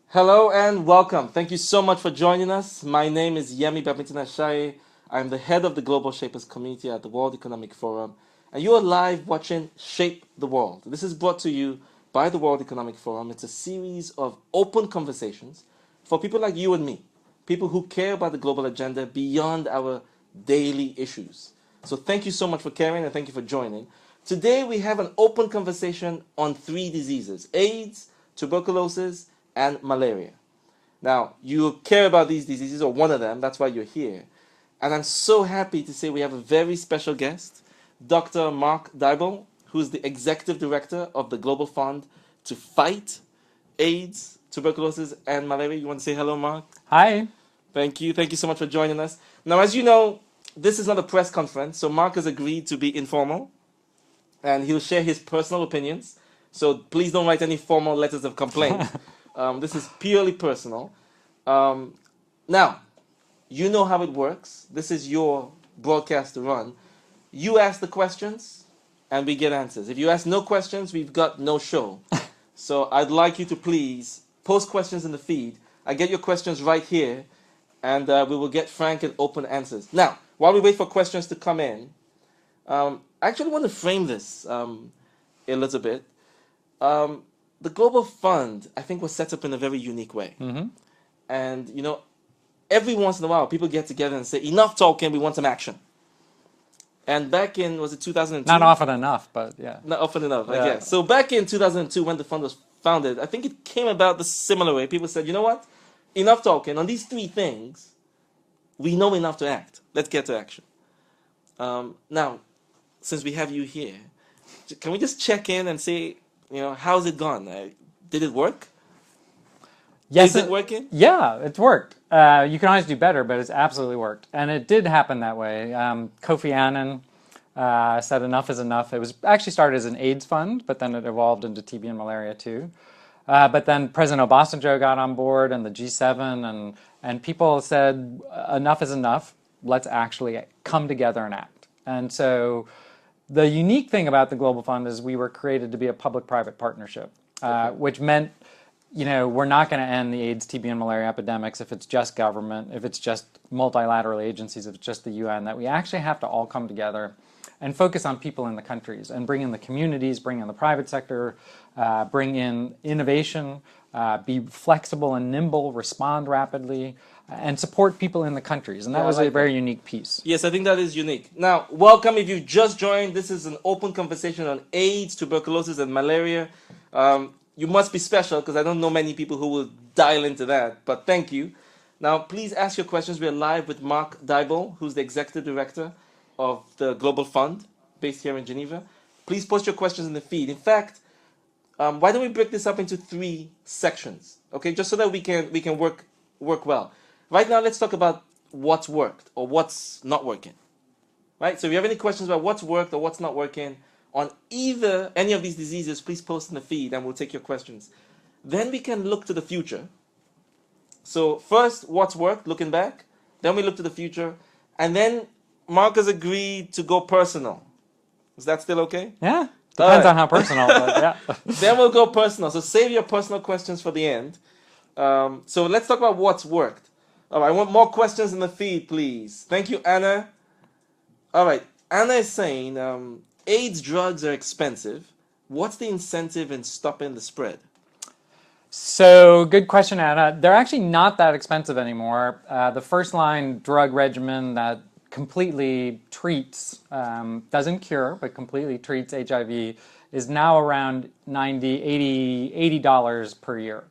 Hello and welcome. Thank you so much for joining us. My name is Babington-Ashaye. I'm the head of the Global Shapers community at the World Economic Forum, and you are live watching Shape the World. This is brought to you by the World Economic Forum. It's a series of open conversations for people like you and me, people who care about the global agenda beyond our daily issues. So thank you so much for caring and thank you for joining. Today we have an open conversation on three diseases: AIDS, tuberculosis, and malaria. Now, you care about these diseases, or one of them, that's why you're here. And I'm so happy to say we have a very special guest, Dr. Mark Dybul, who's the executive director of the Global Fund to fight AIDS, tuberculosis, and malaria. You want to say hello, Mark? Hi. Thank you. Thank you so much for joining us. Now, as you know, this is not a press conference, so Mark has agreed to be informal, and he'll share his personal opinions. So please don't write any formal letters of complaint. This is purely personal. Now, you know how it works. This is your broadcast to run. You ask the questions, and we get answers. If you ask no questions, we've got no show. So I'd like you to please post questions in the feed. I get your questions right here, and we will get frank and open answers. Now, while we wait for questions to come in, I actually want to frame this a little bit. The Global Fund, I think, was set up in a very unique way. And, you know, every once in a while, people get together and say, enough talking, we want some action. And back in, was it 2002? Not often enough, but yeah. Not often enough, I Yeah. guess. So back in 2002, when the fund was founded, I think it came about the similar way. People said, you know what? Enough talking. On these three things, we know enough to act. Let's get to action. Now, since we have you here, can we just check in and say, you know, how's it gone? Did it work? Yes, Is it working? Yeah, it's worked. You can always do better, but it's absolutely worked. And it did happen that way. Kofi Annan said enough is enough. It was actually started as an AIDS fund, but then it evolved into TB and malaria too. But then President Obasanjo got on board and the G7 and people said enough is enough. Let's actually come together and act. And so the unique thing about the Global Fund is we were created to be a public-private partnership, which meant, you know, we're not going to end the AIDS, TB, and malaria epidemics if it's just government, if it's just multilateral agencies, if it's just the UN, that we actually have to all come together and focus on people in the countries and bring in the communities, bring in the private sector, bring in innovation, be flexible and nimble, respond rapidly, and support people in the countries. And that was a very unique piece. Yes, I think that is unique. Now, welcome if you've just joined. This is an open conversation on AIDS, tuberculosis, and malaria. You must be special because I don't know many people who will dial into that, but thank you. Now, please ask your questions. We're live with Mark Dybul, who's the executive director of the Global Fund based here in Geneva. Please post your questions in the feed. In fact, why don't we break this up into three sections, okay? Just so that we can work well. Right now, let's talk about what's worked or what's not working, right? So if you have any questions about what's worked or what's not working on any of these diseases, please post in the feed and we'll take your questions. Then we can look to the future. So first, what's worked, looking back. Then we look to the future. And then Mark has agreed to go personal. Is that still okay? Yeah, depends on how personal, but yeah. Then we'll go personal. So save your personal questions for the end. So let's talk about what's worked. All right, I want more questions in the feed, please. Thank you, Anna. All right, Anna is saying AIDS drugs are expensive. What's the incentive in stopping the spread? So, good question, Anna. They're actually not that expensive anymore. The first line drug regimen that completely treats, doesn't cure, but completely treats HIV is now around $80 per year.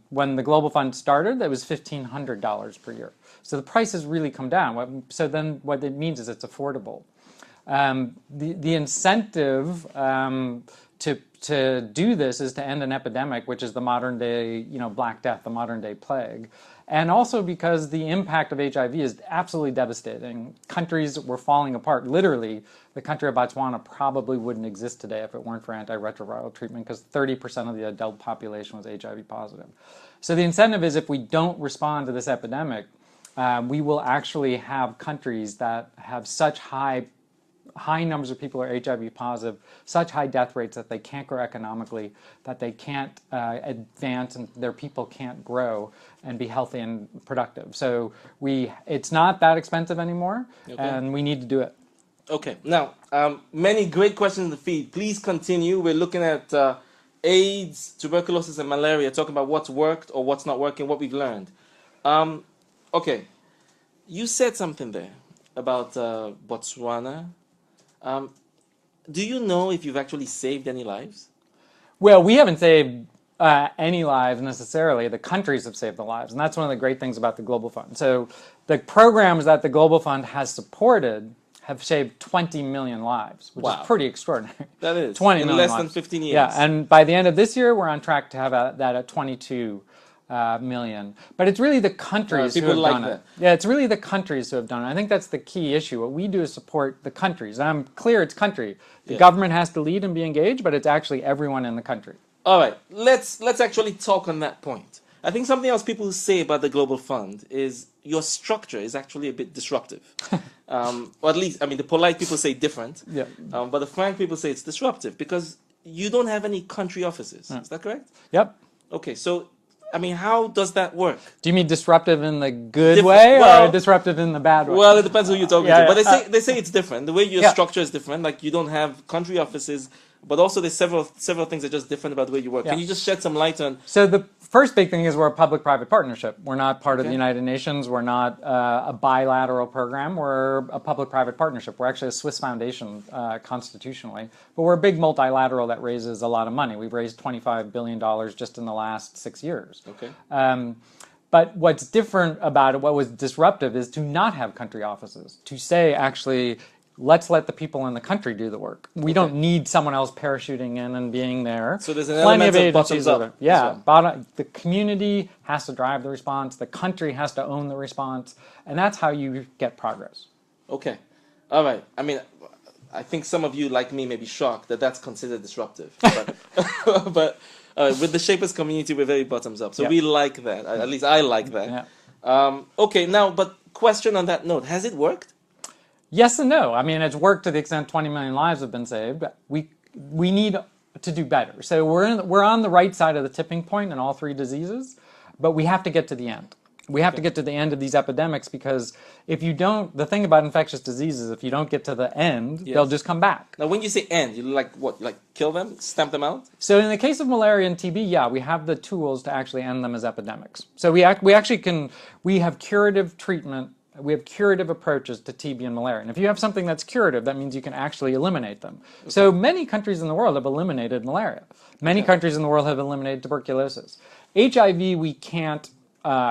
When the Global Fund started, it was $1,500 per year. So the price has really come down. So then what it means is it's affordable. The incentive to do this is to end an epidemic, which is the modern day, Black Death, the modern day plague. And also because the impact of HIV is absolutely devastating. Countries were falling apart. Literally, the country of Botswana probably wouldn't exist today if it weren't for antiretroviral treatment, because 30% of the adult population was HIV positive. So the incentive is, if we don't respond to this epidemic, we will actually have countries that have such high high numbers of people are HIV positive, such high death rates that they can't grow economically, that they can't advance, and their people can't grow and be healthy and productive. So it's not that expensive anymore, and we need to do it. Okay. Now, many great questions in the feed. Please continue. We're looking at AIDS, tuberculosis, and malaria, talking about what's worked or what's not working, what we've learned. Okay. You said something there about Botswana. Do you know if you've actually saved any lives? Well, we haven't saved any lives necessarily. The countries have saved the lives, and that's one of the great things about the Global Fund. So the programs that the Global Fund has supported have saved 20 million lives, which is pretty extraordinary. That is. 20 in million less lives. than 15 years. Yeah, and by the end of this year, we're on track to have that at 22 million. But it's really the countries who have done it. Yeah, it's really the countries who have done it. I think that's the key issue. What we do is support the countries. And I'm clear it's country. The government has to lead and be engaged, but it's actually everyone in the country. All right, let's actually talk on that point. I think something else people say about the Global Fund is your structure is actually a bit disruptive. Or at least, I mean, the polite people say different. Yeah. But the frank people say it's disruptive because you don't have any country offices. Is that correct? Yep. Okay, so, I mean, how does that work? Do you mean disruptive in the good way or disruptive in the bad way? Well, it depends who you're talking to. Yeah. But they say it's different. The way your structure is different. Like, you don't have country offices, but also there's several things that are just different about the way you work. Can you just shed some light on? So the first big thing is we're a public-private partnership. We're not part of the United Nations. We're not a bilateral program. We're a public-private partnership. We're actually a Swiss foundation constitutionally, but we're a big multilateral that raises a lot of money. We've raised $25 billion just in the last 6 years. Okay. But what's different about it, what was disruptive, is to not have country offices, to say, actually, let's let the people in the country do the work. We don't need someone else parachuting in and being there. So there's an element of bottoms up. Yeah, the community has to drive the response. The country has to own the response. And that's how you get progress. Okay. All right. I mean, I think some of you, like me, may be shocked that that's considered disruptive. But with the Shapers community, we're very bottoms up. So we like that. At least I like that. Yeah. Okay, now, but question on that note. Has it worked? Yes and no. I mean, it's worked to the extent 20 million lives have been saved. We need to do better. So we're on the right side of the tipping point in all three diseases, but we have to get to the end. We have to get to the end of these epidemics because if you don't, the thing about infectious diseases, if you don't get to the end, they'll just come back. Now, when you say end, you like what? Like kill them, stamp them out? So in the case of malaria and TB, yeah, we have the tools to actually end them as epidemics. So we actually can, we have curative treatment. We have curative approaches to TB and malaria. And if you have something that's curative, that means you can actually eliminate them. Okay. So many countries in the world have eliminated malaria. Many countries in the world have eliminated tuberculosis. HIV we can't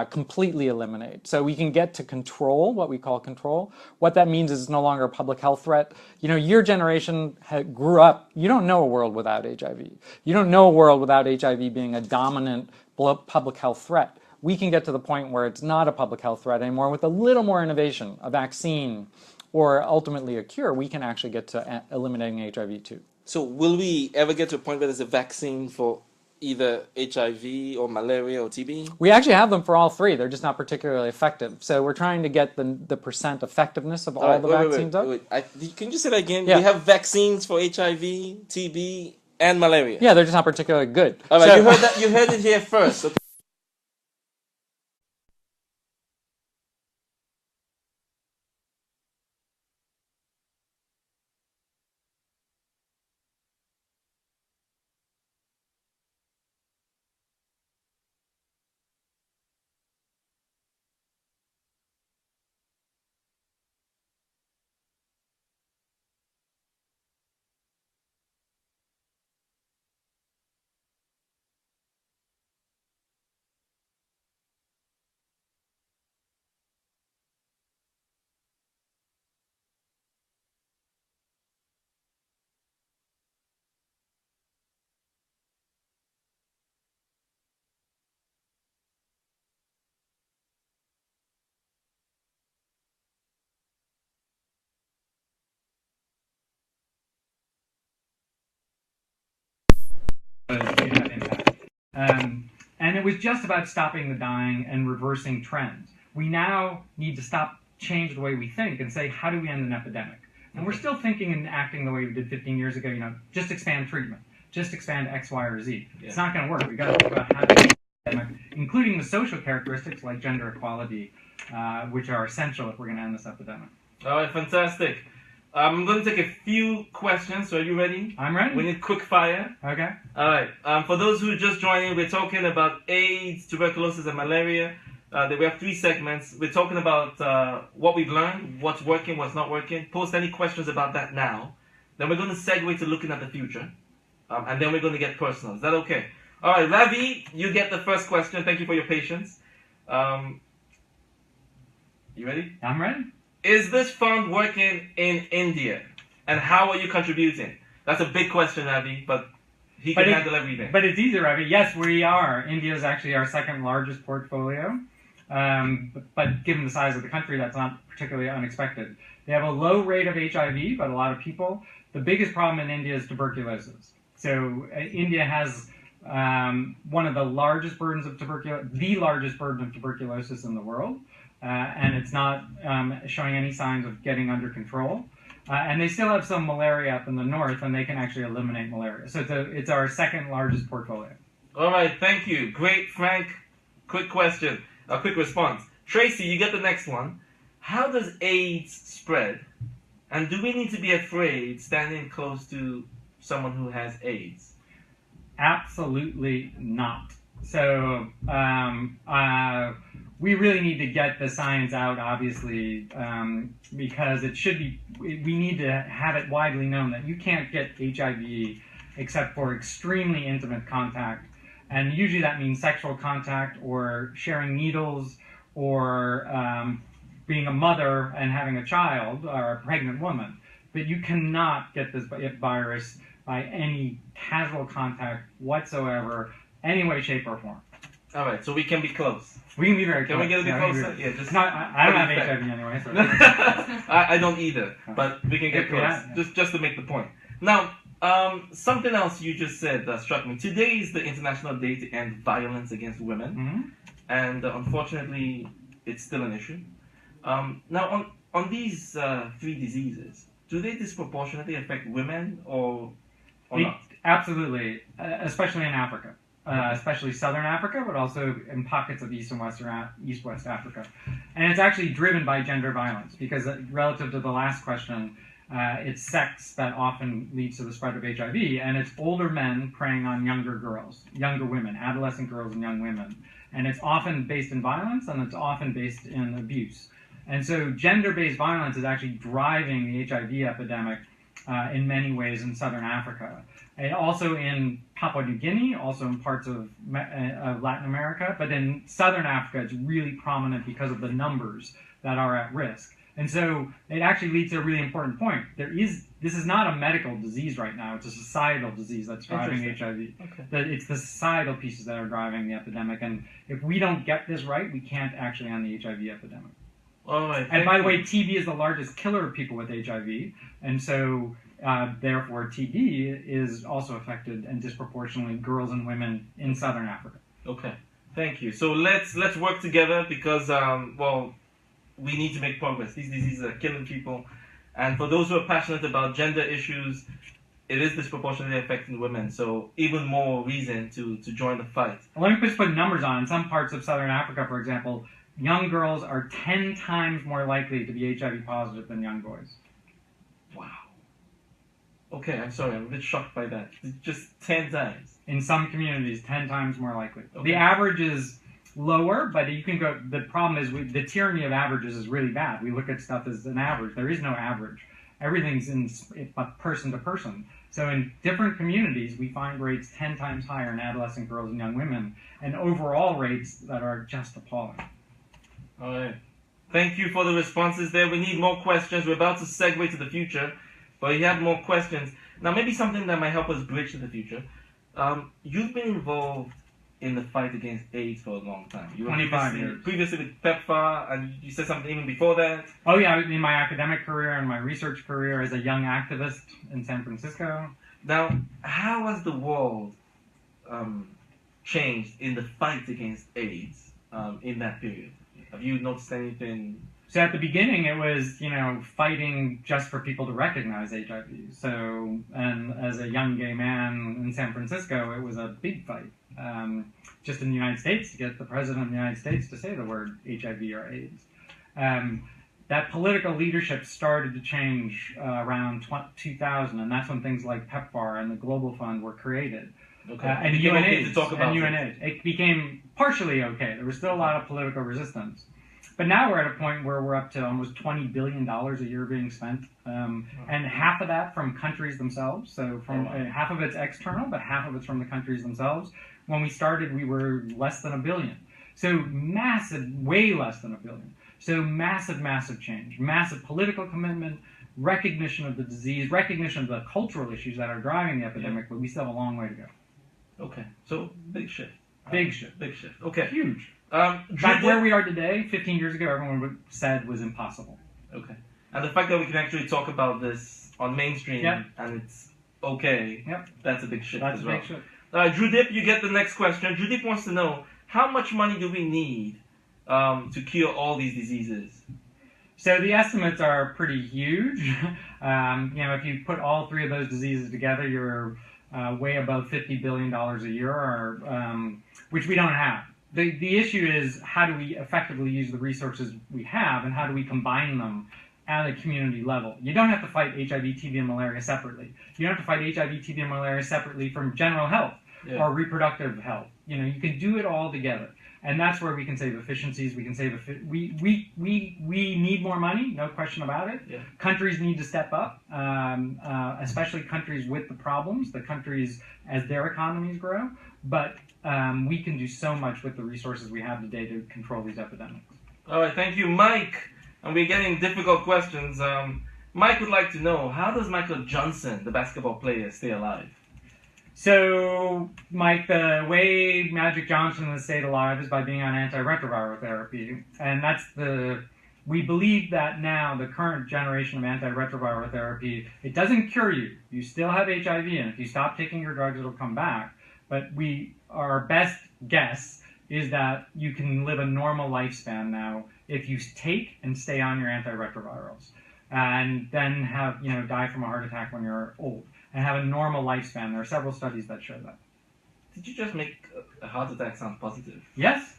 completely eliminate. So we can get to control, what we call control. What that means is it's no longer a public health threat. You know, your generation grew up, you don't know a world without HIV. You don't know a world without HIV being a dominant public health threat. We can get to the point where it's not a public health threat anymore. With a little more innovation, a vaccine, or ultimately a cure, we can actually get to eliminating HIV too. So will we ever get to a point where there's a vaccine for either HIV or malaria or TB? We actually have them for all three. They're just not particularly effective. So we're trying to get the percent effectiveness of all the vaccines up. Can you say that again? Yeah. We have vaccines for HIV, TB, and malaria. Yeah, they're just not particularly good. All right, so, you heard it here first. Okay. And it was just about stopping the dying and reversing trends. We now need to change the way we think and say, how do we end an epidemic? And we're still thinking and acting the way we did 15 years ago, just expand treatment, just expand X, Y, or Z. Yeah. It's not going to work. We've got to think about how to epidemic, including the social characteristics like gender equality, which are essential if we're going to end this epidemic. All right, fantastic. I'm going to take a few questions. So are you ready? I'm ready. We need quick fire. Okay. All right. For those who are just joining, we're talking about AIDS, tuberculosis, and malaria. We have 3 segments. We're talking about what we've learned, what's working, what's not working. Post any questions about that now. Then we're going to segue to looking at the future. And then we're going to get personal. Is that okay? All right, Ravi, you get the first question. Thank you for your patience. You ready? I'm ready. Is this fund working in India? And how are you contributing? That's a big question, Ravi, but he can handle everything. But it's easy, Ravi. Yes, we are. India is actually our second largest portfolio. But given the size of the country, that's not particularly unexpected. They have a low rate of HIV, but a lot of people. The biggest problem in India is tuberculosis. So India has one of the largest burdens of the largest burden of tuberculosis in the world. And it's not showing any signs of getting under control. And they still have some malaria up in the north, and they can actually eliminate malaria. So it's our second largest portfolio. All right, thank you. Great, Frank. Quick question, a quick response. Tracy, you get the next one. How does AIDS spread? And do we need to be afraid standing close to someone who has AIDS? Absolutely not. So we really need to get the science out, obviously, because it should be. We need to have it widely known that you can't get HIV except for extremely intimate contact, and usually that means sexual contact or sharing needles or being a mother and having a child or a pregnant woman. But you cannot get this virus by any casual contact whatsoever, any way, shape, or form. All right, so we can be close. We can be very close. Can we get a bit closer? Yeah, just. No, I don't have HIV anyway. So. I don't either, but we can get close. Yeah. Just to make the point. Now, something else you just said struck me. Today is the International Day to End Violence Against Women, and unfortunately, it's still an issue. Now, on these 3 diseases, do they disproportionately affect women or not? Absolutely, especially in Africa. Especially southern Africa, but also in pockets of East West Africa. And it's actually driven by gender violence, because relative to the last question, it's sex that often leads to the spread of HIV, and it's older men preying on younger girls, younger women, adolescent girls and young women. And it's often based in violence, and it's often based in abuse. And so gender-based violence is actually driving the HIV epidemic in many ways in southern Africa. And also in Papua New Guinea, also in parts of Latin America, but in southern Africa it's really prominent because of the numbers that are at risk. And so it actually leads to a really important point. This is not a medical disease right now, it's a societal disease that's driving HIV. Okay. It's the societal pieces that are driving the epidemic, and if we don't get this right, we can't actually end the HIV epidemic. All right, and by the way, TB is the largest killer of people with HIV, and so therefore TB is also affected and disproportionately girls and women in southern Africa. Okay, thank you. So let's work together because we need to make progress. These diseases are killing people, and for those who are passionate about gender issues, it is disproportionately affecting women. So even more reason to join the fight. Let me just put numbers on. In some parts of southern Africa, for example, young girls are 10 times more likely to be HIV positive than young boys. Wow. Okay, I'm sorry, I'm a bit shocked by that. Just 10 times. In some communities, 10 times more likely. Okay. The average is lower, but you can go. The problem is the tyranny of averages is really bad. We look at stuff as an average. There is no average. Everything's in person to person. So in different communities, we find rates 10 times higher in adolescent girls and young women, and overall rates that are just appalling. All right. Thank you for the responses there. We need more questions. We're about to segue to the future, but you have more questions. Now, maybe something that might help us bridge to the future. You've been involved in the fight against AIDS for a long time. You were 25 years. Previously with PEPFAR, and you said something even before that. Oh yeah, in my academic career and my research career as a young activist in San Francisco. Now, how has the world changed in the fight against AIDS in that period? Have you noticed anything So at the beginning, it was, fighting just for people to recognize HIV. So, and as a young gay man in San Francisco, it was a big fight. Just in the United States, to get the president of the United States to say the word HIV or AIDS. That political leadership started to change around 2000, and that's when things like PEPFAR and the Global Fund were created. Okay. And UNAIDS. It became partially okay. There was still a lot of political resistance. But now we're at a point where we're up to almost $20 billion a year being spent, and half of that from countries themselves. So half of it's external, but half of it's from the countries themselves. When we started, we were less than $1 billion. So massive, way less than $1 billion. So massive, massive change, massive political commitment, recognition of the disease, recognition of the cultural issues that are driving the epidemic, but we still have a long way to go. Okay, so big shift. Big shift. Okay. Huge. Back where we are today, 15 years ago, everyone said was impossible. Okay. And the fact that we can actually talk about this on mainstream and it's okay, that's a big shift as well. Big shift. Drew Dip, you get the next question. Drew Dip wants to know, how much money do we need to cure all these diseases? So the estimates are pretty huge. If you put all three of those diseases together, you're way above $50 billion a year, which we don't have. The issue is, how do we effectively use the resources we have, and how do we combine them at a community level? You don't have to fight HIV, TB, and malaria separately. You don't have to fight HIV, TB, and malaria separately from general health or reproductive health. You can do it all together. And that's where we can save efficiencies. We can save we need more money, no question about it. Yeah. Countries need to step up, especially countries with the problems, the countries as their economies grow. But we can do so much with the resources we have today to control these epidemics. All right, thank you, Mike. And we're getting difficult questions. Mike would like to know, how does Michael Johnson, the basketball player, stay alive? So, Mike, the way Magic Johnson has stayed alive is by being on antiretroviral therapy. And we believe that now the current generation of antiretroviral therapy, it doesn't cure you. You still have HIV, and if you stop taking your drugs, it'll come back. But our best guess is that you can live a normal lifespan now if you take and stay on your antiretrovirals, and then die from a heart attack when you're old, and have a normal lifespan. There are several studies that show that. Did you just make a heart attack sound positive? Yes.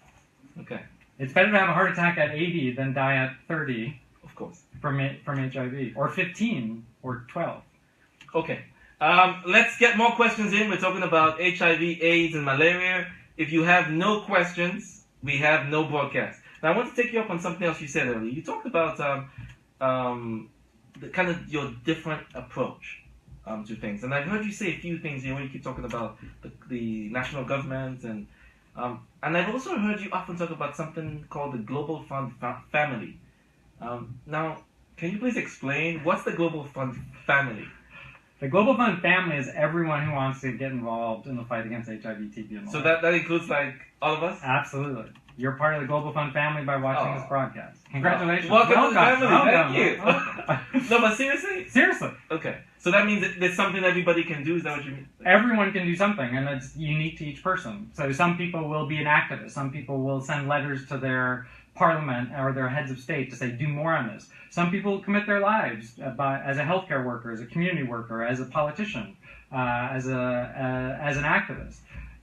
Okay. It's better to have a heart attack at 80 than die at 30. Of course. From HIV, or 15, or 12. Okay. Let's get more questions in. We're talking about HIV, AIDS, and malaria. If you have no questions, we have no broadcast. Now, I want to take you up on something else you said earlier. You talked about your different approach to things. And I've heard you say a few things here where you keep talking about the national government, and I've also heard you often talk about something called the Global Fund family. Now, can you please explain, what's the Global Fund family? The Global Fund family is everyone who wants to get involved in the fight against HIV, TB, and malaria. So that includes, all of us? Absolutely. You're part of the Global Fund family by watching this broadcast. Congratulations. Welcome to the family. Thank you. No, but seriously? Seriously. Okay. So that means that there's something everybody can do? Is that what you mean? Everyone can do something, and it's unique to each person. So some people will be an activist. Some people will send letters to their parliament or their heads of state to say, do more on this. Some people commit their lives as a healthcare worker, as a community worker, as a politician, as an activist.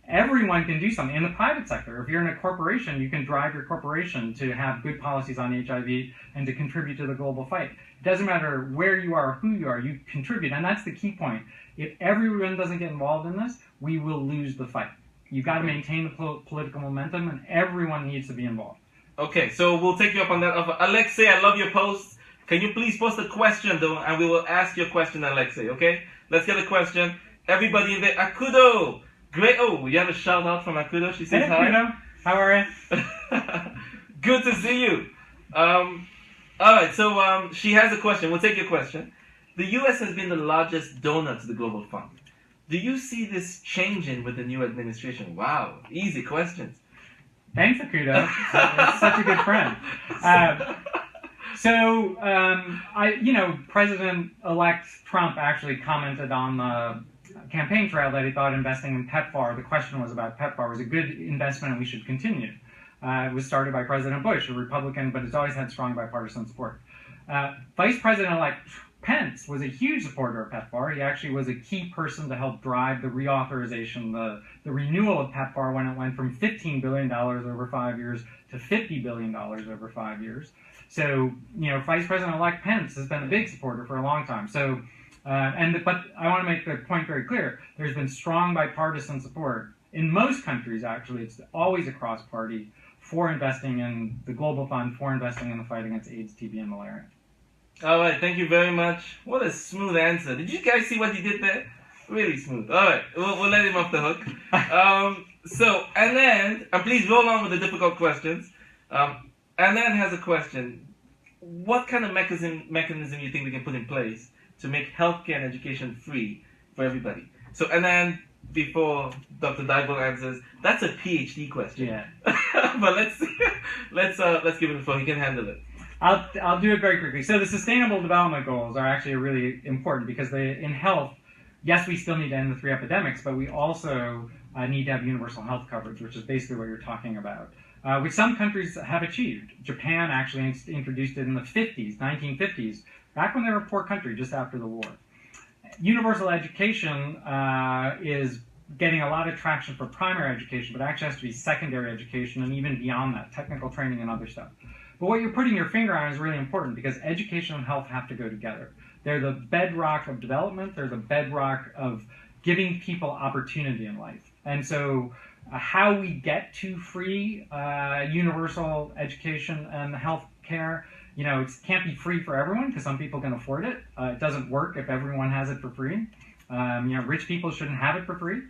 Everyone can do something. In the private sector, if you're in a corporation, you can drive your corporation to have good policies on HIV and to contribute to the global fight. It doesn't matter where you are or who you are, you contribute. And that's the key point. If everyone doesn't get involved in this, we will lose the fight. You've got to maintain the political momentum, and everyone needs to be involved. Okay, so we'll take you up on that offer. Alexei, I love your posts. Can you please post a question, though, and we will ask your question, Alexei, okay? Let's get a question. Everybody in there, Akudo! Great. Oh, you have a shout out from Akudo. She says hi. Akudo, how are you? Good to see you. All right, so she has a question. We'll take your question. The U.S. has been the largest donor to the Global Fund. Do you see this changing with the new administration? Wow, easy questions. Thanks, Akudo. It's such a good friend. President-elect Trump actually commented on the campaign trail that he thought investing in PEPFAR, the question was about PEPFAR, was a good investment and we should continue. It was started by President Bush, a Republican, but it's always had strong bipartisan support. Vice President-elect Pence was a huge supporter of PEPFAR. He actually was a key person to help drive the reauthorization, the renewal of PEPFAR when it went from $15 billion over 5 years to $50 billion over 5 years. So, Vice President-elect Pence has been a big supporter for a long time. So, but I want to make the point very clear. There's been strong bipartisan support in most countries, actually. It's always a cross-party for investing in the Global Fund, for investing in the fight against AIDS, TB, and malaria. All right, thank you very much. What a smooth answer. Did you guys see what he did there? Really smooth. All right, we'll let him off the hook. And please roll on with the difficult questions. And then has a question. What kind of mechanism you think we can put in place to make healthcare and education free for everybody? So, and then before Dr. Dybul answers, that's a PhD question. Yeah. But let's give it a floor. He can handle it. I'll do it very quickly. So the Sustainable Development Goals are actually really important because in health, yes, we still need to end the 3 epidemics, but we also need to have universal health coverage, which is basically what you're talking about, which some countries have achieved. Japan actually introduced it in the 1950s, back when they were a poor country just after the war. Universal education is getting a lot of traction for primary education, but actually has to be secondary education and even beyond that, technical training and other stuff. But what you're putting your finger on is really important because education and health have to go together. They're the bedrock of development. They're the bedrock of giving people opportunity in life. And so how we get to free universal education and health care, it can't be free for everyone because some people can afford it. It doesn't work if everyone has it for free. Rich people shouldn't have it for free.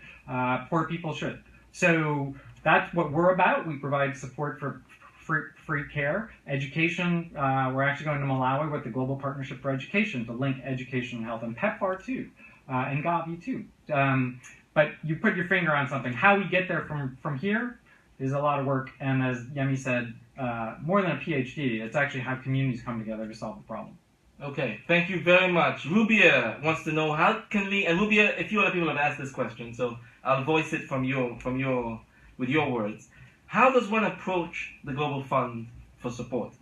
Poor people should. So that's what we're about. We provide support for free care. Education, we're actually going to Malawi with the Global Partnership for Education to link education and health, and PEPFAR too, and Gavi too. But you put your finger on something. How we get there from here is a lot of work, and as Yemi said, more than a PhD, it's actually how communities come together to solve the problem. Okay, thank you very much. Rubia wants to know how can we, and Rubia, a few other people have asked this question, so I'll voice it with your words. How does one approach the Global Fund for support?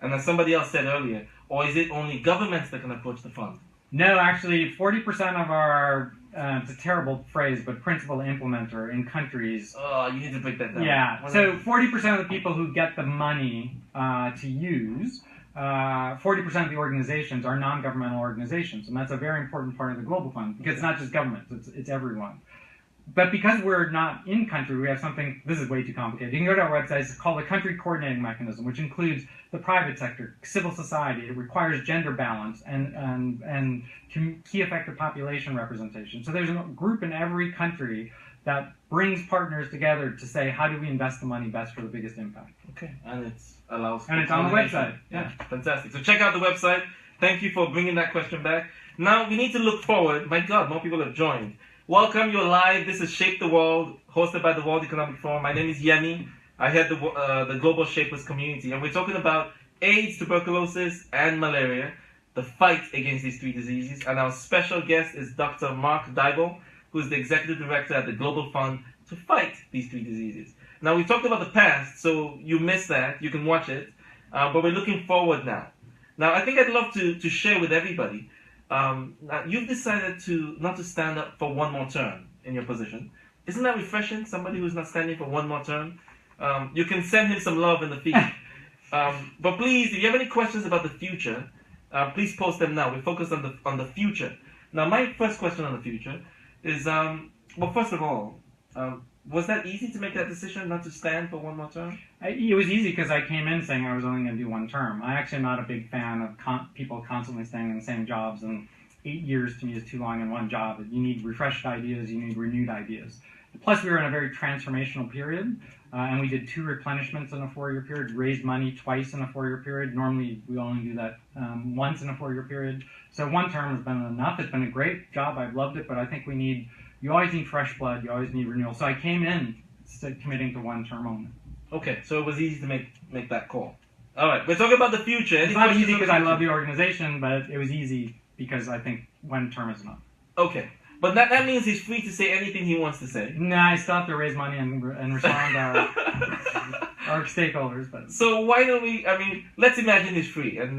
And as somebody else said earlier, or is it only governments that can approach the fund? No, actually, 40% of our, it's a terrible phrase, but principal implementer in countries. Oh, you need to break that down. Yeah, so 40% of the people who get the money to use, 40% of the organizations are non-governmental organizations. And that's a very important part of the Global Fund because it's not just governments, it's everyone. But because we're not in country, we have something, this is way too complicated. You can go to our website, it's called a country coordinating mechanism, which includes the private sector, civil society. It requires gender balance and key effective population representation. So there's a group in every country that brings partners together to say, how do we invest the money best for the biggest impact? Okay, and it's on the website. Yeah, fantastic. So check out the website. Thank you for bringing that question back. Now we need to look forward. My God, more people have joined. Welcome, you're live. This is Shape the World, hosted by the World Economic Forum. My name is Yemi. I head the Global Shapers community, and we're talking about AIDS, tuberculosis, and malaria, the fight against these 3 diseases. And our special guest is Dr. Mark Dybul, who is the Executive Director at the Global Fund to fight these 3 diseases. Now, we talked about the past, so you missed that. You can watch it. But we're looking forward now. Now, I think I'd love to share with everybody. Now, you've decided not to stand up for one more term in your position. Isn't that refreshing? Somebody who's not standing for one more term. You can send him some love in the feed. But please, if you have any questions about the future, please post them now. We're focused on the future. Now, my first question on the future is, well, first of all, was that easy to make that decision not to stand for one more term? It was easy because I came in saying I was only going to do 1 term. I actually am not a big fan of people constantly staying in the same jobs, and 8 years to me is too long in one job. You need refreshed ideas, you need renewed ideas. Plus, we were in a very transformational period, and we did 2 replenishments in a 4-year period, raised money twice in a 4-year period. Normally, we only do that once in a 4-year period. So 1 term has been enough. It's been a great job. I've loved it, but I think you always need fresh blood. You always need renewal. So I came in committing to 1 term only. Okay, so it was easy to make that call. All right, we're talking about the future. It's not easy because I love the organization, but it was easy because I think 1 term is enough. Okay, But that means he's free to say anything he wants to say. Nah, I still have to raise money and respond to our stakeholders. But So why don't we? I mean, let's imagine he's free. And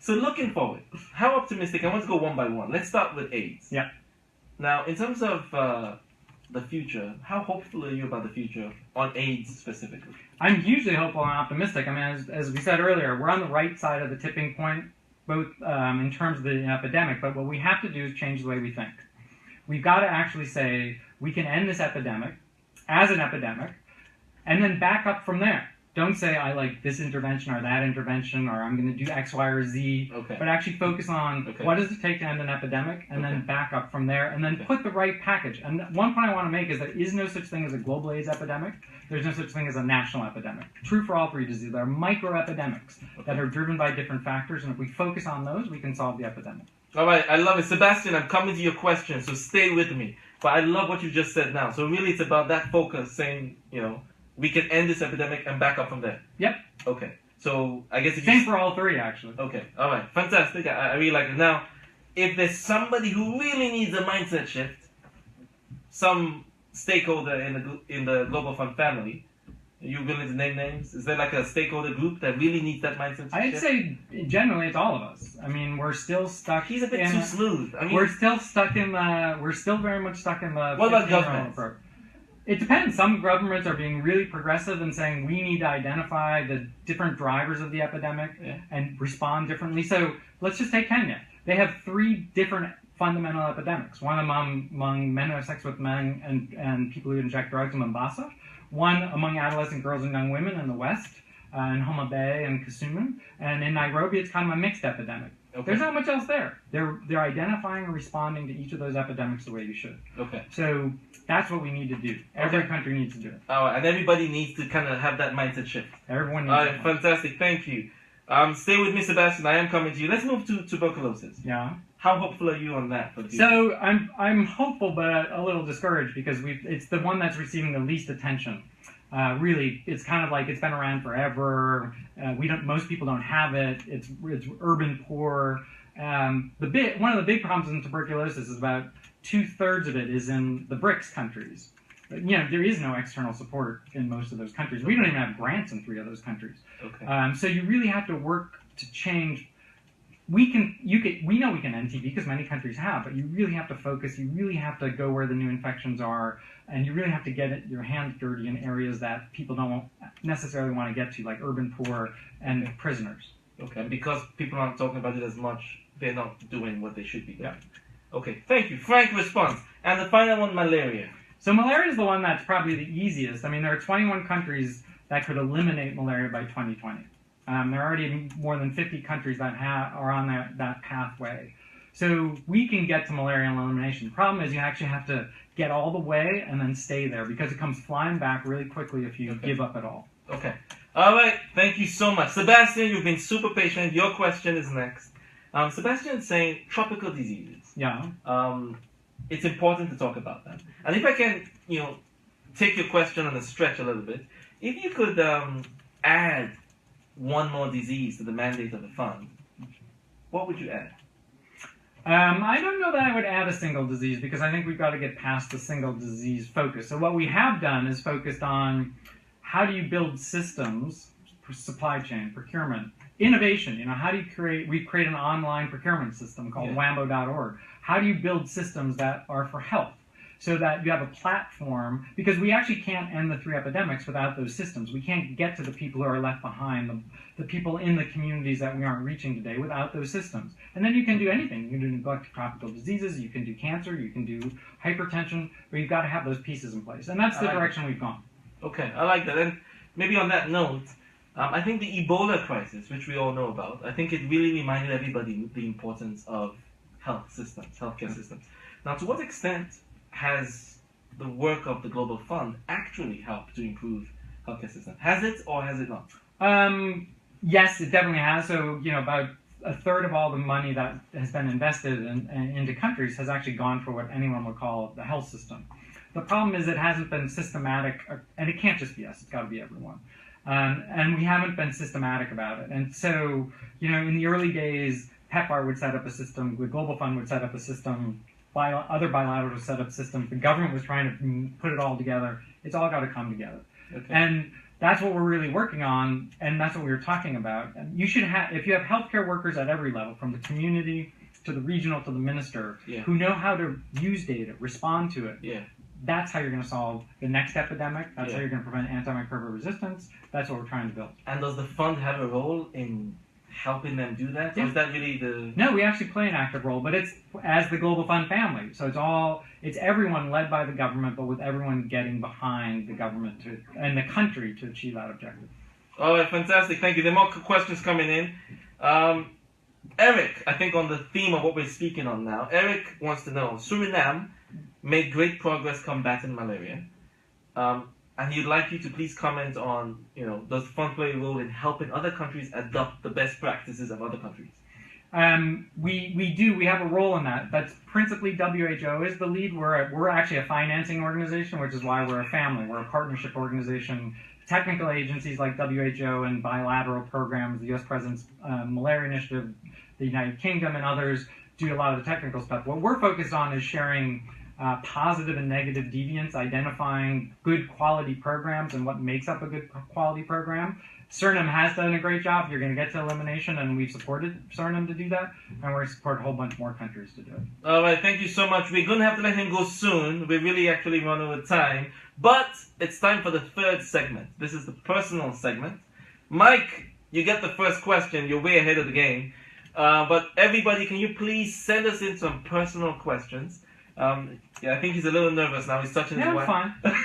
so looking forward, how optimistic? I want to go one by one. Let's start with AIDS. Yeah. Now, in terms of the future, how hopeful are you about the future on AIDS specifically? I'm hugely hopeful and optimistic. I mean, as we said earlier, we're on the right side of the tipping point, both in terms of the epidemic, but what we have to do is change the way we think. We've got to actually say we can end this epidemic as an epidemic, and then back up from there. Don't say, I like this intervention or that intervention, or I'm going to do X, Y, or Z, but actually focus on what does it take to end an epidemic, and then back up from there, and then put the right package. And one point I want to make is there is no such thing as a global AIDS epidemic. There's no such thing as a national epidemic. True for all three diseases. There are micro-epidemics that are driven by different factors, and if we focus on those, we can solve the epidemic. All right, I love it. Sebastian, I'm coming to your question, so stay with me. But I love what you just said now. So really it's about that focus, saying, we can end this epidemic and back up from there. Yep. Okay. So I guess if Same for all three, actually. Okay. All right. Fantastic. I really like it. Now, if there's somebody who really needs a mindset shift, some stakeholder in the Global Fund family, are you willing to name names? Is there like a stakeholder group that really needs that mindset shift? I'd say generally it's all of us. I mean, we're still stuck. He's a bit too smooth. I mean, we're still stuck in the. We're still very much stuck in the. What about governments? It depends. Some governments are being really progressive and saying we need to identify the different drivers of the epidemic and respond differently. So let's just take Kenya. They have 3 different fundamental epidemics. One among men who have sex with men and people who inject drugs in Mombasa. One among adolescent girls and young women in the West, in Homa Bay and Kisumu. And in Nairobi, it's kind of a mixed epidemic. There's not much else there. They're identifying and responding to each of those epidemics the way you should. So that's what we need to do. Every country needs to do it. And everybody needs to kind of have that mindset shift. Everyone needs to. Fantastic. Thank you. Stay with me, Sebastian. I am coming to you. Let's move to tuberculosis. Yeah. How hopeful are you on that? So I'm hopeful, but a little discouraged because it's the one that's receiving the least attention. Really, it's kind of like it's been around forever. Most people don't have it. It's urban poor. One of the big problems in tuberculosis is about 2/3 of it is in the BRICS countries. There is no external support in most of those countries. We don't even have grants in 3 of those countries. So you really have to work to change. We know we can end TB because many countries have, but you really have to focus. You really have to go where the new infections are, and you really have to get your hands dirty in areas that people don't necessarily want to get to, like urban poor and prisoners. And because people aren't talking about it as much, they're not doing what they should be doing. Okay, thank you. Frank response. And the final one, malaria. So malaria is the one that's probably the easiest. I mean, there are 21 countries that could eliminate malaria by 2020. There are already more than 50 countries that are on that pathway. So we can get to malaria elimination. The problem is you actually have to get all the way and then stay there because it comes flying back really quickly if you give up at all. Okay. All right. Thank you so much. Sebastian, you've been super patient. Your question is next. Sebastian is saying tropical diseases. Yeah. It's important to talk about that. And if I can, take your question on a stretch a little bit, if you could add one more disease to the mandate of the fund, what would you add? I don't know that I would add a single disease because I think we've got to get past the single disease focus. So what we have done is focused on how do you build systems, supply chain, procurement, innovation. How do you we've created an online procurement system called wambo.org. How do you build systems that are for health? So that you have a platform, because we actually can't end the 3 epidemics without those systems. We can't get to the people who are left behind, the people in the communities that we aren't reaching today without those systems. And then you can do anything. You can do neglected tropical diseases, you can do cancer, you can do hypertension, but you've got to have those pieces in place. And that's the direction we've gone. Okay, I like that. And maybe on that note, I think the Ebola crisis, which we all know about, I think it really reminded everybody the importance of healthcare systems. Now, to what extent has the work of the Global Fund actually helped to improve healthcare systems? Has it or has it not? Yes, it definitely has. So, about 1/3 of all the money that has been invested into countries has actually gone for what anyone would call the health system. The problem is it hasn't been systematic, and it can't just be us, it's got to be everyone. And we haven't been systematic about it. And so, in the early days, PEPFAR would set up a system, the Global Fund would set up a system other bilateral setup systems. The government was trying to put it all together. It's all got to come together. Okay. And that's what we're really working on, and that's what we were talking about. And you should have, if you have healthcare workers at every level, from the community to the regional to the minister, Yeah. who know how to use data, respond to it. Yeah. That's how you're going to solve the next epidemic. That's how Yeah. you're going to prevent antimicrobial resistance. That's what we're trying to build. And does the fund have a role in helping them do that? Or Yeah. is that really the... No, we actually play an active role, but it's as the Global Fund family. So it's everyone led by the government, but with everyone getting behind the government and the country to achieve that objective. All right, fantastic. Thank you. There are more questions coming in. Eric, I think on the theme of what we're speaking on now, Eric wants to know, Suriname made great progress combating malaria. And he'd like you to please comment on, does the fund play a role in helping other countries adopt the best practices of other countries? We do. We have a role in that. That's principally WHO is the lead. We're actually a financing organization, which is why we're a family. We're a partnership organization. Technical agencies like WHO and bilateral programs, the U.S. President's Malaria Initiative, the United Kingdom, and others do a lot of the technical stuff. What we're focused on is sharing positive and negative deviants, identifying good quality programs and what makes up a good quality program. Suriname has done a great job. You're going to get to elimination, and we've supported Suriname to do that, and we're going to support a whole bunch more countries to do it. All right, thank you so much. We're going to have to let him go soon. We really actually run out of time. But it's time for the third segment. This is the personal segment. Mike, you get the first question. You're way ahead of the game. But everybody, can you please send us in some personal questions? I think he's a little nervous now. He's touching his wife. Yeah, I'm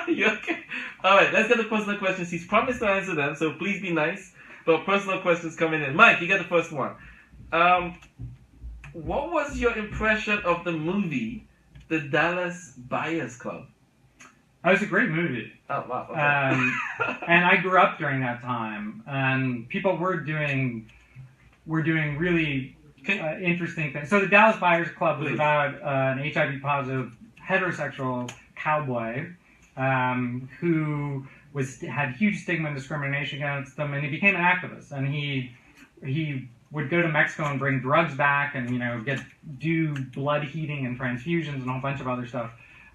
fine. You okay? All right, let's get the personal questions. He's promised to answer them, so please be nice. But personal questions coming in. Mike, you get the first one. What was your impression of the movie, The Dallas Buyers Club? That was a great movie. Oh, wow. Okay. And I grew up during that time, and people were doing really interesting things. So the Dallas Buyers Club was about an HIV-positive heterosexual cowboy who had huge stigma and discrimination against them, and he became an activist. And he would go to Mexico and bring drugs back, and do blood heating and transfusions and a whole bunch of other stuff.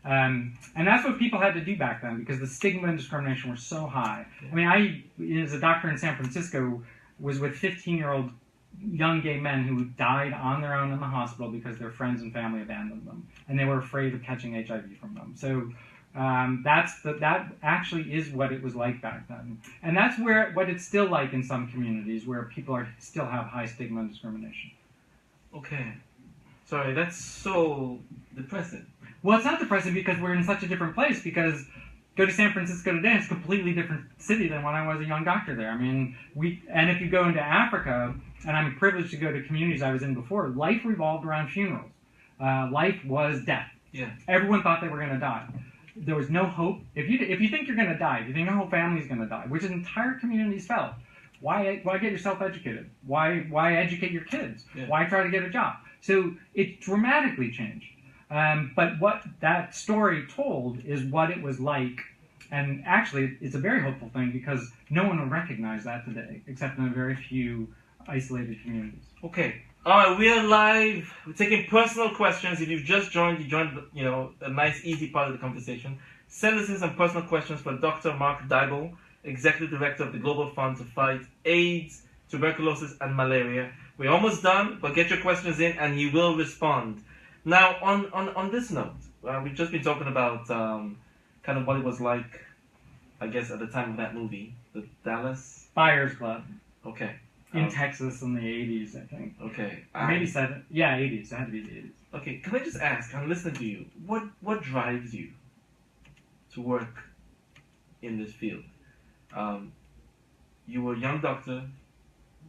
And that's what people had to do back then because the stigma and discrimination were so high. I mean, I, as a doctor in San Francisco, was with 15-year-old young gay men who died on their own in the hospital because their friends and family abandoned them, and they were afraid of catching HIV from them. So that actually is what it was like back then, and that's what it's still like in some communities where people still have high stigma and discrimination. Okay, sorry, that's so depressing. Well, it's not depressing because we're in such a different place. Because go to San Francisco today, it's a completely different city than when I was a young doctor there. I mean, and if you go into Africa, and I'm privileged to go to communities I was in before, life revolved around funerals. Life was death. Yeah. Everyone thought they were going to die. There was no hope. If you think you're going to die, if you think your whole family's going to die, which entire communities felt, why get yourself educated? Why educate your kids? Yeah. Why try to get a job? So it dramatically changed. But what that story told is what it was like. And actually, it's a very hopeful thing because no one will recognize that today, except in a very few isolated communities. Okay. All right, we are live. We're taking personal questions. If you've just joined, a nice, easy part of the conversation. Send us in some personal questions for Dr. Mark Dybul, Executive Director of the Global Fund to fight AIDS, tuberculosis, and malaria. We're almost done, but get your questions in and he will respond. Now, on this note, we've just been talking about kind of what it was like, I guess, at the time of that movie, the Dallas Buyers Club. Okay. In Texas in the 80s, I think. Okay. Maybe 80s. It had to be the 80s. Okay, can I just ask, I'm listening to you, what drives you to work in this field? You were a young doctor,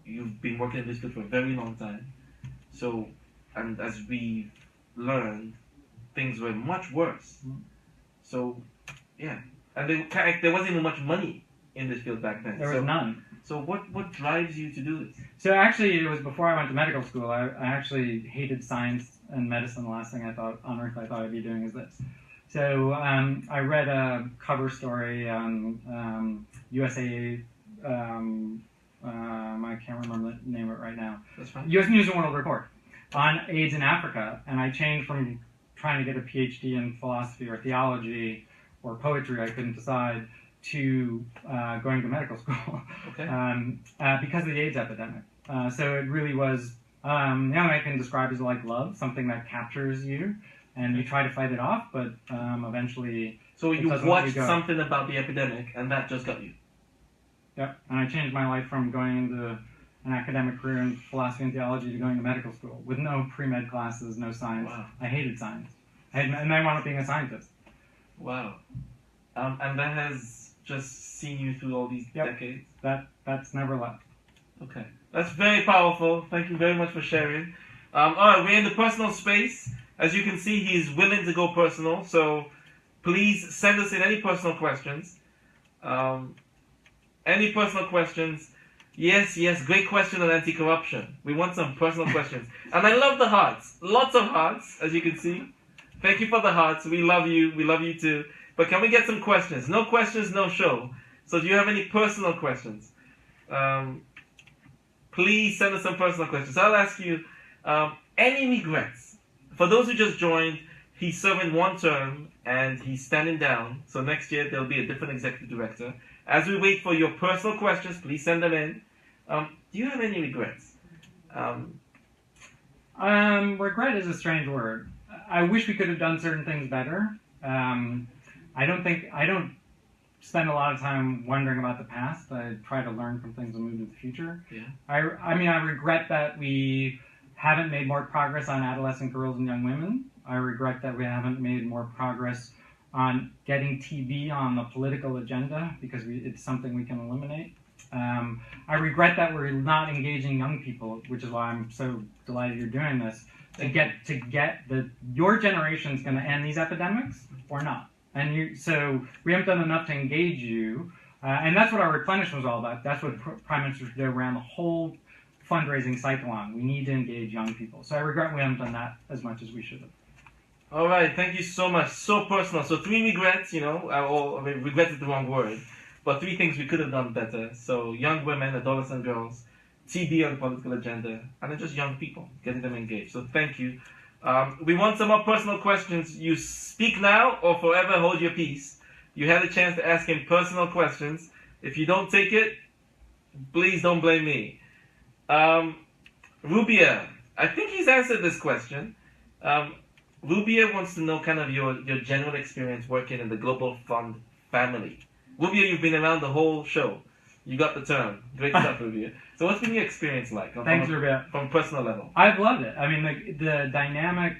you've been working in this field for a very long time, so, and as we learned, things were much worse. So, yeah, and there wasn't even much money in this field back then. There was none. So what drives you to do this? So actually, it was before I went to medical school. I actually hated science and medicine. The last thing I thought on earth I'd be doing is this. So I read a cover story on USA. I can't remember the name of it right now. That's fine. U.S. News and World Report. on AIDS in Africa, and I changed from trying to get a PhD in philosophy or theology or poetry, I couldn't decide, to going to medical school because of the AIDS epidemic. So it really was, I can describe as like love, something that captures you, and you try to fight it off, but eventually... So you watched something about the epidemic, and that just got you? Yep, and I changed my life from going into an academic career in philosophy and theology to going to medical school with no pre-med classes, no science. Wow. I hated science. And I wound up being a scientist. Wow. And that has just seen you through all these decades? That's never left. Okay. That's very powerful. Thank you very much for sharing. All right, we're in the personal space. As you can see, he's willing to go personal, so please send us in any personal questions. Any personal questions? Yes, great question on anti-corruption. We want some personal questions. And I love the hearts. Lots of hearts, as you can see. Thank you for the hearts. We love you. We love you too. But can we get some questions? No questions, no show. So do you have any personal questions? Please send us some personal questions. I'll ask you, any regrets? For those who just joined, he's serving one term and he's standing down. So next year there'll be a different executive director. As we wait for your personal questions, please send them in. Do you have any regrets? Regret is a strange word. I wish we could have done certain things better. I don't spend a lot of time wondering about the past. I try to learn from things and move to the future. Yeah. I regret that we haven't made more progress on adolescent girls and young women. I regret that we haven't made more progress on getting TB on the political agenda because it's something we can eliminate. I regret that we're not engaging young people, which is why I'm so delighted you're doing this, to get your generation's going to end these epidemics or not. And so we haven't done enough to engage you, and that's what our replenishment was all about. That's what Prime Minister Trudeau ran the whole fundraising cycle on. We need to engage young people. So I regret we haven't done that as much as we should have. All right, thank you so much. So personal. So 3 regrets, regret is the wrong word, but 3 things we could have done better. So young women, adolescent girls, TB on the political agenda, and then just young people, getting them engaged. So thank you. We want some more personal questions. You speak now or forever hold your peace. You had a chance to ask him personal questions. If you don't take it, please don't blame me. Rubia, I think he's answered this question. Rubia wants to know kind of your general experience working in the Global Fund family. Rubia, you've been around the whole show. You got the term. Great stuff, Rubia. So what's been your experience like? Thanks, Rubia. From a personal level. I've loved it. I mean, the dynamic,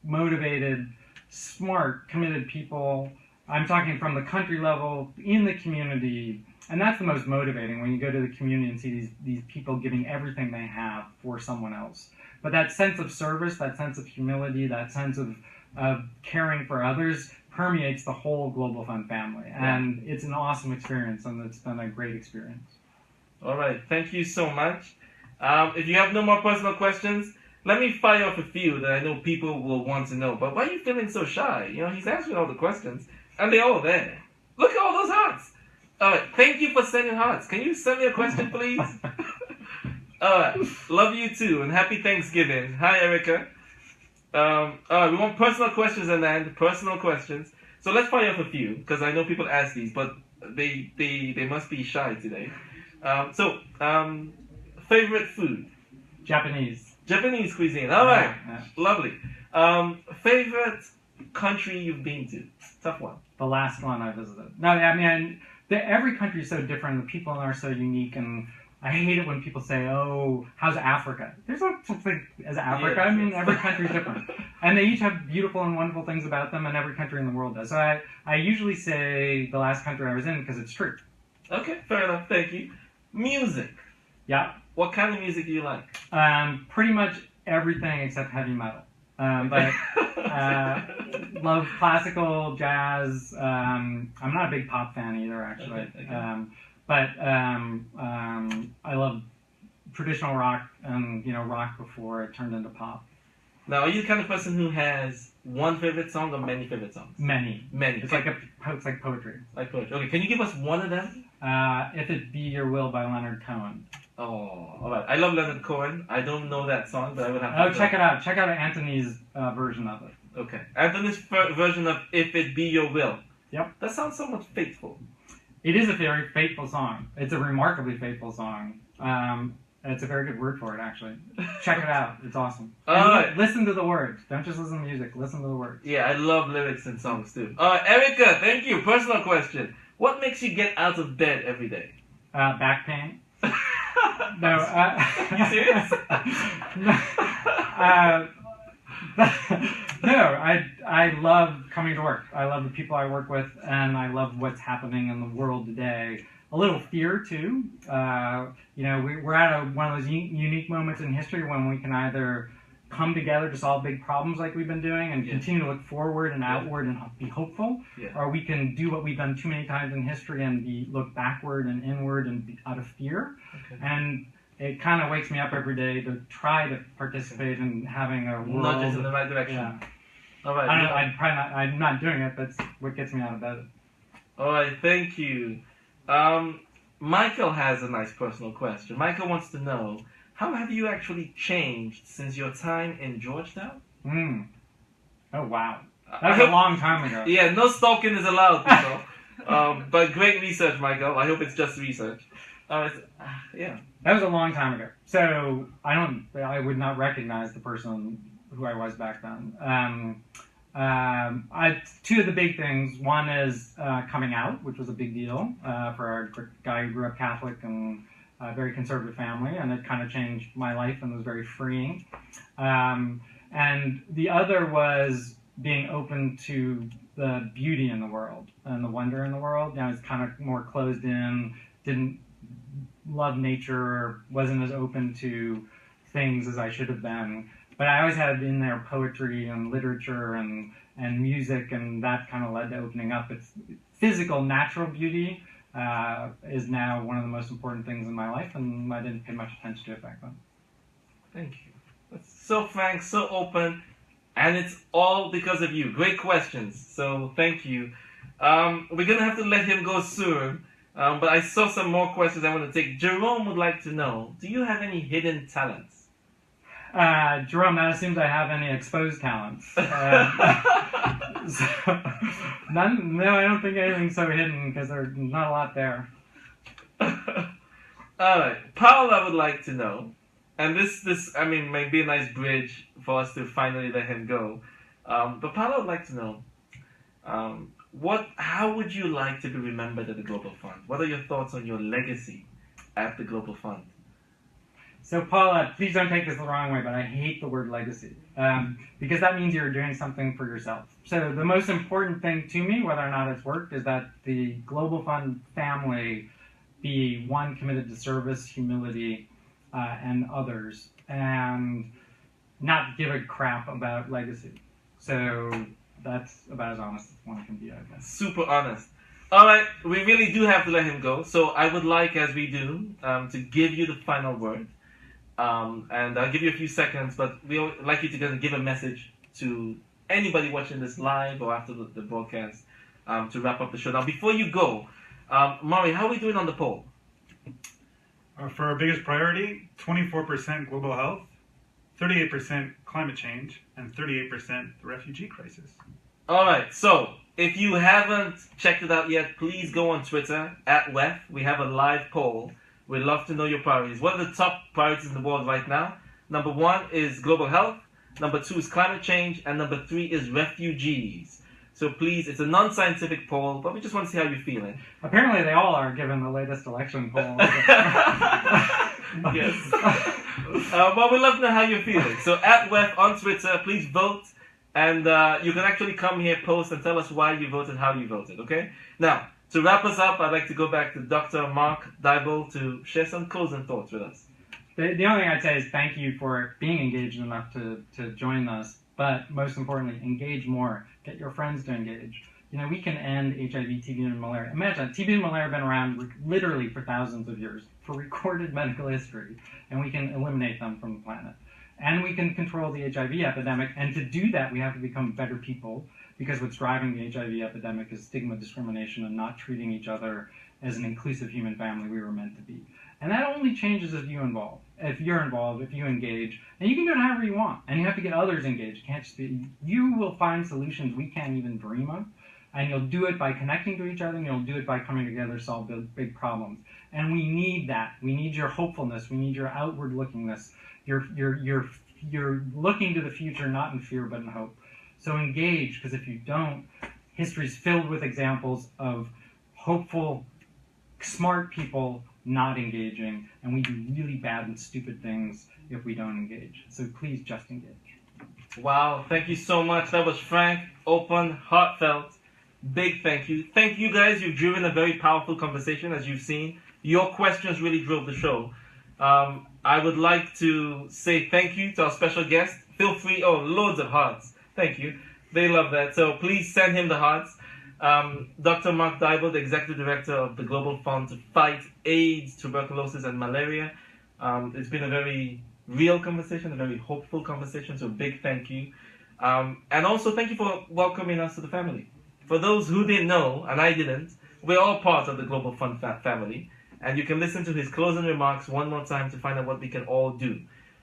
motivated, smart, committed people. I'm talking from the country level, in the community. And that's the most motivating when you go to the community and see these people giving everything they have for someone else. But that sense of service, that sense of humility, that sense of caring for others permeates the whole Global Fund family. And it's an awesome experience, and it's been a great experience. All right. Thank you so much. If you have no more personal questions, let me fire off a few that I know people will want to know. But why are you feeling so shy? He's answering all the questions, and they're all there. Look at all those hearts. All right. Thank you for sending hearts. Can you send me a question, please? All right. Love you too, and happy Thanksgiving. Hi, Erica. All right. We want personal questions and then personal questions. So let's fire off a few because I know people ask these, but they must be shy today. Favorite food? Japanese cuisine. All right. Yeah. Lovely. Favorite country you've been to? Tough one. The last one I visited. No, I mean, every country is so different. The people are so unique, and I hate it when people say, "Oh, how's Africa?" There's no such thing as Africa. Yes, I mean, yes. every country is different, and they each have beautiful and wonderful things about them, and every country in the world does. So I usually say the last country I was in because it's true. Okay, fair enough. Thank you. Music. Yeah. What kind of music do you like? Pretty much everything except heavy metal. But love classical, jazz. I'm not a big pop fan either, actually. Okay. But I love traditional rock and rock before it turned into pop. Now, are you the kind of person who has one favorite song or many favorite songs? Many. Many. It's like poetry. Like poetry. Okay, can you give us one of them? If It Be Your Will by Leonard Cohen. Oh, alright. I love Leonard Cohen. I don't know that song, but I would have to. Oh, check it out. Check out Anthony's version of it. Okay. Anthony's version of If It Be Your Will. Yep. That sounds somewhat faithful. It is a very faithful song. It's a remarkably faithful song. It's a very good word for it, actually. Check it out. It's awesome. Alright. Listen to the words. Don't just listen to music. Listen to the words. Yeah, I love lyrics in songs too. Erica, thank you. Personal question. What makes you get out of bed every day? Back pain. No. You serious? No, I love coming to work. I love the people I work with, and I love what's happening in the world today. A little fear too. We're at one of those unique moments in history when we can either come together to solve big problems like we've been doing and continue to look forward and outward and be hopeful, or we can do what we've done too many times in history and look backward and inward and be out of fear. Okay. And it kind of wakes me up every day to try to participate in having a world. Not just in the right direction. Yeah. All right. I'm not doing it. That's what gets me out of bed. All right. Thank you. Michael has a nice personal question. Michael wants to know, how have you actually changed since your time in Georgetown? Oh, wow. That was a long time ago. Yeah, no stalking is allowed, people. But great research, Michael. I hope it's just research. Yeah. That was a long time ago. So I would not recognize the person who I was back then. Two of the big things. One is coming out, which was a big deal for a guy who grew up Catholic and a very conservative family, and it kind of changed my life and was very freeing. And the other was being open to the beauty in the world and the wonder in the world. I was kind of more closed in, didn't love nature, wasn't as open to things as I should have been. But I always had in there poetry and literature and music, and that kind of led to opening up. It's physical, natural beauty is now one of the most important things in my life, and I didn't pay much attention to it back then. Thank you. That's so frank, so open, and it's all because of you. Great questions, so thank you. We're going to have to let him go soon, but I saw some more questions I want to take. Jerome would like to know, do you have any hidden talents? Jerome, that assumes I have any exposed talents. No, I don't think anything's so hidden because there's not a lot there. Alright, Paula would like to know, and this may be a nice bridge for us to finally let him go. But Paula would like to know, how would you like to be remembered at the Global Fund? What are your thoughts on your legacy at the Global Fund? So Paula, please don't take this the wrong way, but I hate the word legacy because that means you're doing something for yourself. So the most important thing to me, whether or not it's worked, is that the Global Fund family be one committed to service, humility, and others, and not give a crap about legacy. So that's about as honest as one can be, I guess. Super honest. All right, we really do have to let him go. So I would like, as we do, to give you the final word. And I'll give you a few seconds, but we would like you to give a message to anybody watching this live or after the broadcast to wrap up the show. Now, before you go, Maury, how are we doing on the poll? For our biggest priority, 24% global health, 38% climate change, and 38% the refugee crisis. All right, so if you haven't checked it out yet, please go on Twitter, @WEF. We have a live poll. We'd love to know your priorities. What are the top priorities in the world right now? Number 1 is global health. Number 2 is climate change. And number 3 is refugees. So please, it's a non-scientific poll, but we just want to see how you're feeling. Apparently they all are, given the latest election poll. Yes. Well, we'd love to know how you're feeling. So @WEF on Twitter, please vote. And you can actually come here, post, and tell us why you voted, how you voted, okay? Now, to wrap us up, I'd like to go back to Dr. Mark Dybul to share some closing thoughts with us. The only thing I'd say is thank you for being engaged enough to join us, but most importantly, engage more. Get your friends to engage. We can end HIV, TB, and malaria. Imagine, TB and malaria have been around literally for thousands of years, for recorded medical history, and we can eliminate them from the planet. and we can control the HIV epidemic. And to do that, we have to become better people, because what's driving the HIV epidemic is stigma, discrimination, and not treating each other as an inclusive human family we were meant to be. And that only changes if you're involved, if you engage. And you can do it however you want. And you have to get others engaged. It can't just be, you will find solutions we can't even dream of. And you'll do it by connecting to each other, and you'll do it by coming together to solve big problems. And we need that. We need your hopefulness. We need your outward lookingness. You're looking to the future, not in fear, but in hope. So engage, because if you don't, history's filled with examples of hopeful, smart people not engaging, and we do really bad and stupid things if we don't engage. So please just engage. Wow, thank you so much. That was frank, open, heartfelt. Big thank you. Thank you guys. You've driven a very powerful conversation, as you've seen. Your questions really drove the show. I would like to say thank you to our special guest. Feel free. Oh, loads of hearts. Thank you. They love that. So please send him the hearts. Dr. Mark Dybul, the Executive Director of the Global Fund to Fight AIDS, Tuberculosis, and Malaria. It's been a very real conversation, a very hopeful conversation, so big thank you. And also thank you for welcoming us to the family. For those who didn't know, and I didn't, we're all part of the Global Fund family, and you can listen to his closing remarks one more time to find out what we can all do.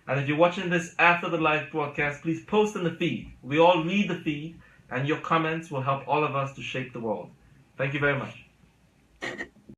And if you're watching this after the live broadcast, please post in the feed. We all read the feed, and your comments will help all of us to shape the world. Thank you very much.